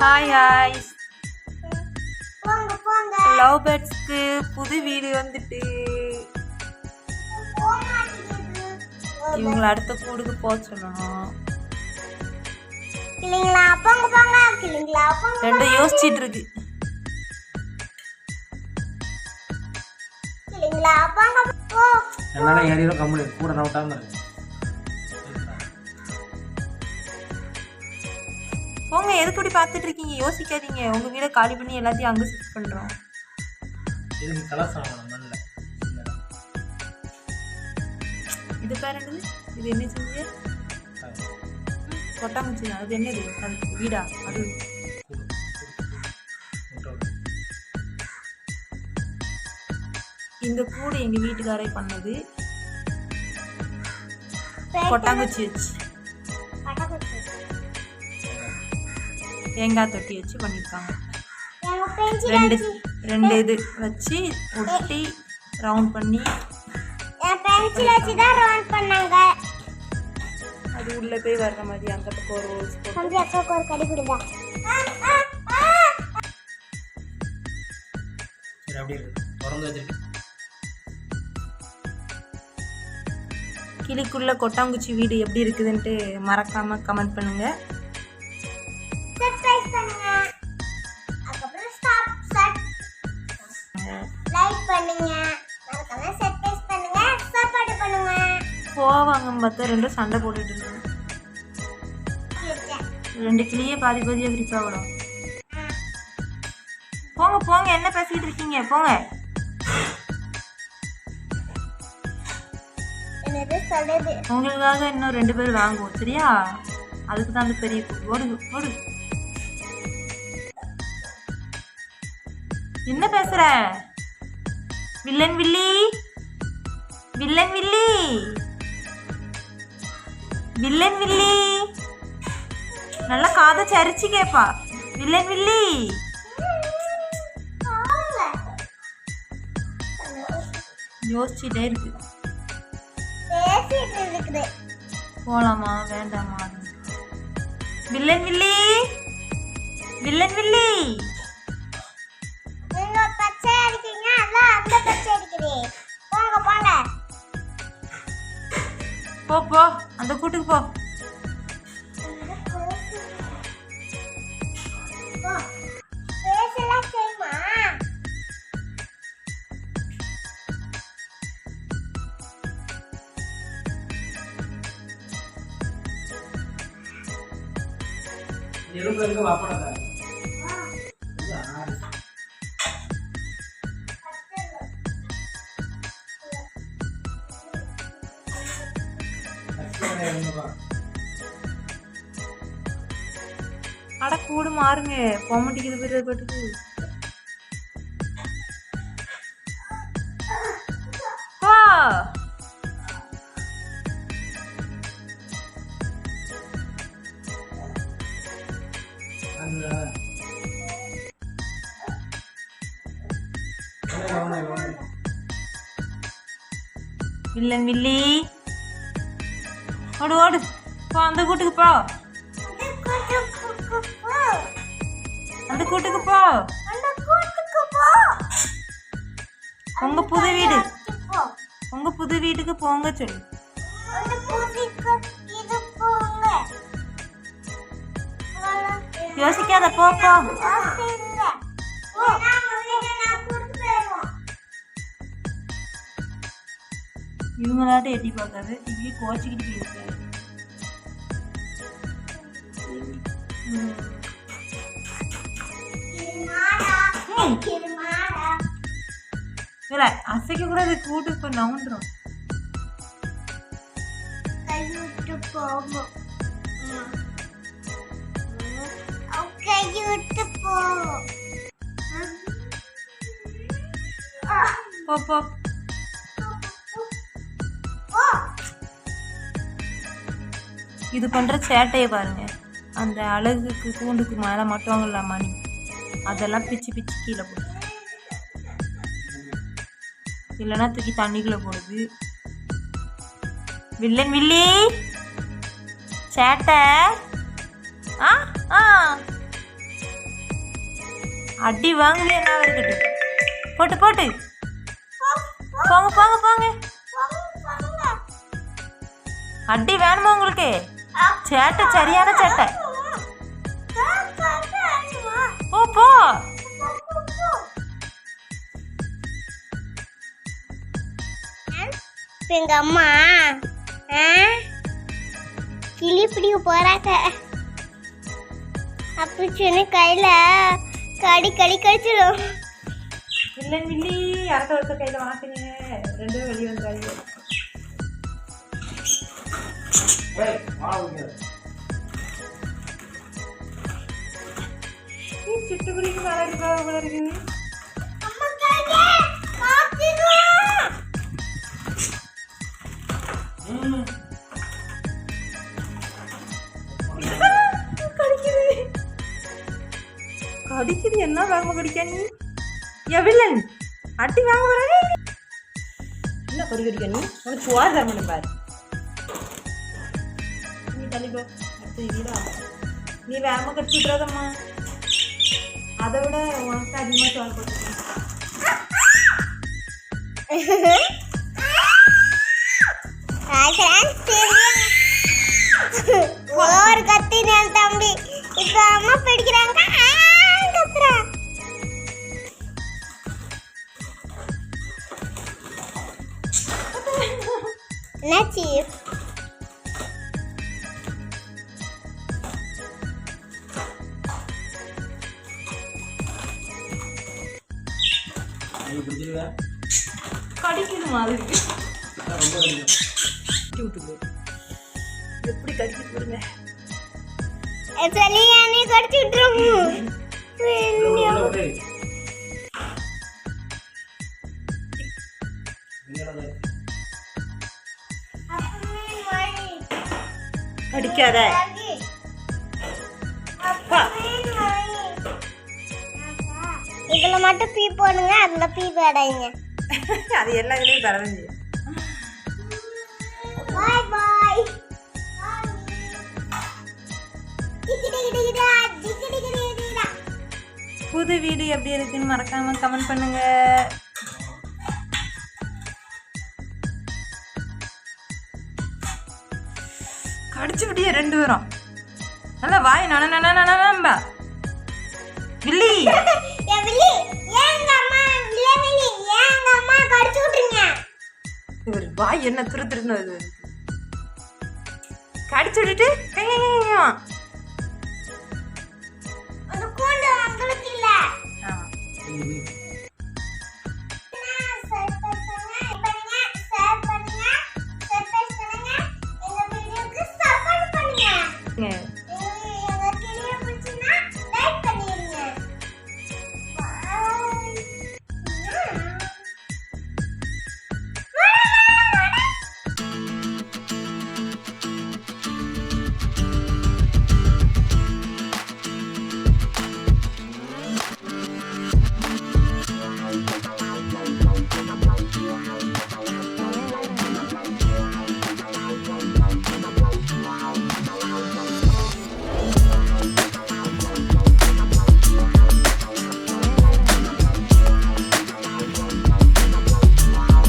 Hi hi love பேர்ட்ஸ்க்கு புது வீடு வந்துட்டு இவங்களை அடுத்த கூடுக்கு போக சொல்லணும். ரெண்டும் யோசிச்சுட்டு இருக்கு. போங்க, எதுக்கு இப்படி பார்த்துட்டு இருக்கீங்க? யோசிக்காதீங்க. உங்க வீடை காலி பண்ணி எல்லாத்தையும் அங்கே ஷிஃப்ட் பண்றோம். இது பேர் என்னது? இது என்ன செஞ்சு கொட்டாங்குச்சி? அது என்னது? அது வீடா? அது இந்த கூடு எங்க வீட்டுக்காரே பண்ணது. கொட்டாங்குச்சி வச்சு தேங்காய் தொட்டி வச்சு பண்ணியிருக்காங்க. ரெண்டு இது வச்சு ஒட்டி ரவுண்ட் பண்ணி அது உள்ள போய் வர்ற மாதிரி அந்த பக்கம் ஒரு ரோல்ஸ் கிளிக்குள்ள கொட்டாங்குச்சி வீடு எப்படி இருக்குதுன்ட்டு மறக்காம கமெண்ட் பண்ணுங்க. போவாங்கன்னு பார்த்தா ரெண்டும் சண்டை போட்டுட்டு இருக்காங்க. ரெண்டு கிளியே பாதி பாதியாக பிரிச்சா விடும். போங்க போங்க, என்ன பேசிட்டு இருக்கீங்க? போங்க. உங்களுக்காக இன்னும் 2 பேர் வாங்குவோம், சரியா? அதுக்கு தான் அந்த பெரிய ஓடு ஓடு. என்ன பேசுற? வில்லன் வில்லி, வில்லன் வில்லி, வில்லன் வில்லி, நல்லா காதை சரிச்சு கேப்பா. வில்லன் வில்லி யோசிச்சுட்டே இருக்கு. போலாமா வேண்டாமா? வில்லன் வில்லி, வில்லன் வில்லி, போ போ, அந்த கூட்டுக்கு போ. அட கூடு மாறுங்க, போக மாட்டேங்குது பேர் பாட்டுக்கு. வில்லன் வில்லி ஓடு ஓடு, போ அந்த கூட்டுக்கு போ, அந்த கூட்டுக்கு போ. உங்க புது வீடு, உங்க புது வீட்டுக்கு போங்க சொல்லு. யோசிக்காத, போ போ. இவங்களாட்ட எட்டி பார்க்காது, இப்படி கோச்சிக்கிட்டு இருக்காரு. அசைக்க கூட அது கூட்டு நவுண்டுரும். போ போ. இது பண்ற சேட்டையை பாருங்க. அந்த அழகுக்கு கூண்டுக்கு மேலே மட்டுவாங்கல்ல மணி, அதெல்லாம் பிச்சு பிச்சு கீழே போடுது, இல்லைன்னா தூக்கி தண்ணிக்குள்ள போடுது. வில்லன் வில்லி சேட்டை. ஆ ஆ அடி வாங்கலையே என்ன இருக்கட்டும். போட்டு போட்டு போங்க போங்க போங்க. அடி வேணுமா உங்களுக்கு? சேட்டை சரியான சேட்டை. போ போ. எங்க அம்மா கிளி பிடிக்க போறாங்க. அப்படி சொன்ன கையில கடி கடி கடிச்சிடும். இல்லை மில்லி யார்கிட்ட ஒருத்தர் கையில் மாட்டுங்க. ரெண்டு பேரும் வெளியே வந்துடாதீங்க. சிட்டுக்குருவிக்கு மேலே இருக்கா போல இருக்குது. கடிக்குது. என்ன வேகமா கடிக்க நீ? எவில்லன் அட்டி வாங்க போறானே. என்ன கடி கடிக்க நீ? உனக்கு சுவார் தரணும் பாரு. நீ தள்ளிப்போ. நீ வேகமா கடிச்சு விட்றாதம்மா. அதை விட உனக்கு அதிகமாக சுவார் போட்டு ஒரு கத்தி நான் தம்பி இப்ப அம்மா பிடிக்கிறாங்க. என்னாச்சு? கடிக்குது மாதிரி எப்படி கடிக்குது பாருங்க. சரியானே கடிச்சு விட்டுரும். கடிக்காத. இதுல மட்டும் பீ போடுங்க, அதுல பீ போடாதீங்க. அது எல்லா இதுலயும் தரவேன். பாய் பாய். புது வீடு எப்படி இருக்குன்னு மறக்காம கமெண்ட் பண்ணுங்க. கடிச்சு விட்டிய ரெண்டு பேரும். நல்லா வாய் நம்ப வில்லி. இவர் வாய் என்ன திரு திருன்னு கடிச்சு விட்டுட்டு Yeah.